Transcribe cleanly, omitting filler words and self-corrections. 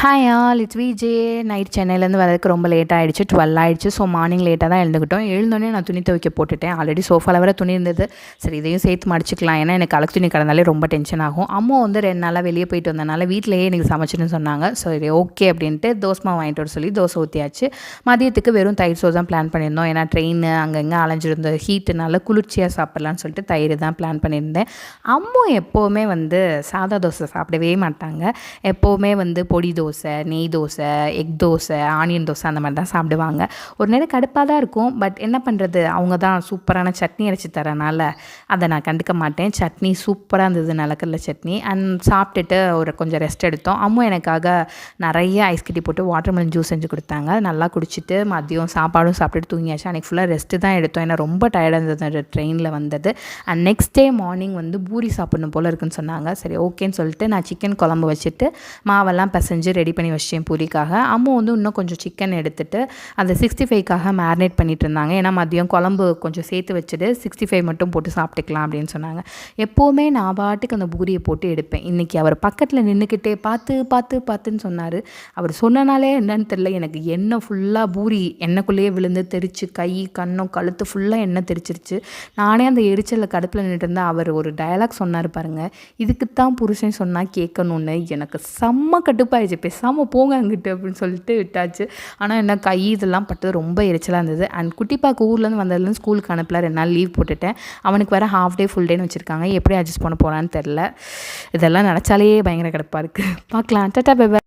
Hi all it's VJ. Night சென்னையிலேருந்து வரதுக்கு ரொம்ப லேட் ஆகிடுச்சு, 12 ஆகிடுச்சு. ஸோ மார்னிங் லேட்டாக தான் எழுந்துக்கிட்டோம். எழுந்தோடனே நான் துணி துவைக்க போட்டுட்டேன். ஆல்ரெடி சோஃபாவில் வர துணி இருந்தது. சரி, இதையும் சேர்த்து மடிச்சிக்கலாம். ஏன்னா எனக்கு அழுக்கு துணி கிடந்தாலே ரொம்ப டென்ஷன் ஆகும். அம்மா வந்து 2 நாளாக வெளியே போயிட்டு வந்தனால வீட்டிலேயே எனக்கு சமைச்சுன்னு சொன்னாங்க. சரி ஓகே அப்படின்ட்டு தோசை வாங்கிட்டு வர சொல்லி தோசை ஊற்றியாச்சு. மதியத்துக்கு வெறும் தயிர் சோறு தான் பிளான் பண்ணியிருந்தோம். ஏன்னா ட்ரெயின் அங்கங்கே அலைஞ்சிருந்த ஹீட்டுனால குளிர்ச்சியாக சாப்பிட்லான்னு சொல்லிட்டு தயிர் தான் பிளான் பண்ணியிருந்தேன். அம்மா எப்போவுமே வந்து சாதா தோசை சாப்பிடவே மாட்டாங்க. எப்போவுமே வந்து பொடி தோசை, நெய் தோசை, எக் தோசை, ஆனியன் தோசை அந்த மாதிரி தான் சாப்பிடுவாங்க. ஒரு நேரம் கடுப்பாக தான் இருக்கும். பட் என்ன பண்ணுறது, அவங்க தான் சூப்பரான சட்னி அரைச்சி தரனால அதை நான் கண்டுக்க மாட்டேன். சட்னி சூப்பராக இருந்தது, நிலக்கடலை சட்னி. அண்ட் சாப்பிட்டுட்டு ஒரு கொஞ்சம் ரெஸ்ட் எடுத்தோம். அம்மா எனக்காக நிறைய ஐஸ் கட்டி போட்டு வாட்டர்மெலன் ஜூஸ் செஞ்சு கொடுத்தாங்க. நல்லா குடிச்சிட்டு மதியம் சாப்பாடும் சாப்பிட்டுட்டு தூங்கியாச்சு. அன்றைக்கி ஃபுல்லாக ரெஸ்ட்டு தான் எடுத்தோம். ஏன்னா ரொம்ப டயர்டாக இருந்தது அந்த ட்ரெயினில் வந்தது. அண்ட் நெக்ஸ்ட் டே மார்னிங் வந்து பூரி சாப்பிடணும் போல் இருக்குன்னு சொன்னாங்க. சரி ஓகேன்னு சொல்லிட்டு நான் சிக்கன் குழம்பு வச்சுட்டு மாவெல்லாம் பிசைஞ்சு ரெடி பண்ணி வச்சேன் பூரிக்காக. அம்மா வந்து இன்னும் கொஞ்சம் சிக்கன் எடுத்துகிட்டு அந்த 65க்காக மேரினேட் பண்ணிட்டு இருந்தாங்க. ஏன்னா மதியம் குழம்பு கொஞ்சம் சேர்த்து வச்சுட்டு 65 மட்டும் போட்டு சாப்பிட்டுக்கலாம் அப்படின்னு சொன்னாங்க. எப்போவுமே நான் பாட்டுக்கு அந்த பூரியை போட்டு எடுப்பேன். இன்றைக்கி அவர் பக்கத்தில் நின்றுக்கிட்டே பார்த்துன்னு சொன்னார். அவர் சொன்னனாலே என்னன்னு தெரியல, எனக்கு எண்ணெய் ஃபுல்லாக பூரி எண்ணெய்க்குள்ளேயே விழுந்து தெரிச்சு, கை கண்ணம் கழுத்து ஃபுல்லாக எண்ணெய் தெரிச்சிருச்சு. நானே அந்த எரிச்சலில் கடுப்பில் நின்றுட்டு இருந்தேன். அவர் ஒரு டயலாக் சொன்னார் பாருங்கள், இதுக்குத்தான் புருஷன் சொன்னால் கேட்கணுன்னு. எனக்கு செம்ம கடுப்பாயிடுச்சு. பேசாமல் போங்க அங்கிட்டு அப்படின்னு சொல்லிட்டு விட்டாச்சு. ஆனால் என்ன கை இதெல்லாம் பட்டது ரொம்ப எரிச்சலாக இருந்தது. அண்ட் குட்டிப்பாக்கு ஊர்லேருந்து வந்ததுலேருந்து ஸ்கூலுக்கு அனுப்பல, 2 நாள் லீவ் போட்டுட்டேன். அவனுக்கு வேறு ஹாஃப் டே ஃபுல் டேன்னு வச்சுருக்காங்க. எப்படி அட்ஜஸ்ட் பண்ண போகிறான்னு தெரில. இதெல்லாம் நினச்சாலே பயங்கர கடுப்பாக இருக்குது. பார்க்கலாம். Tata bye by.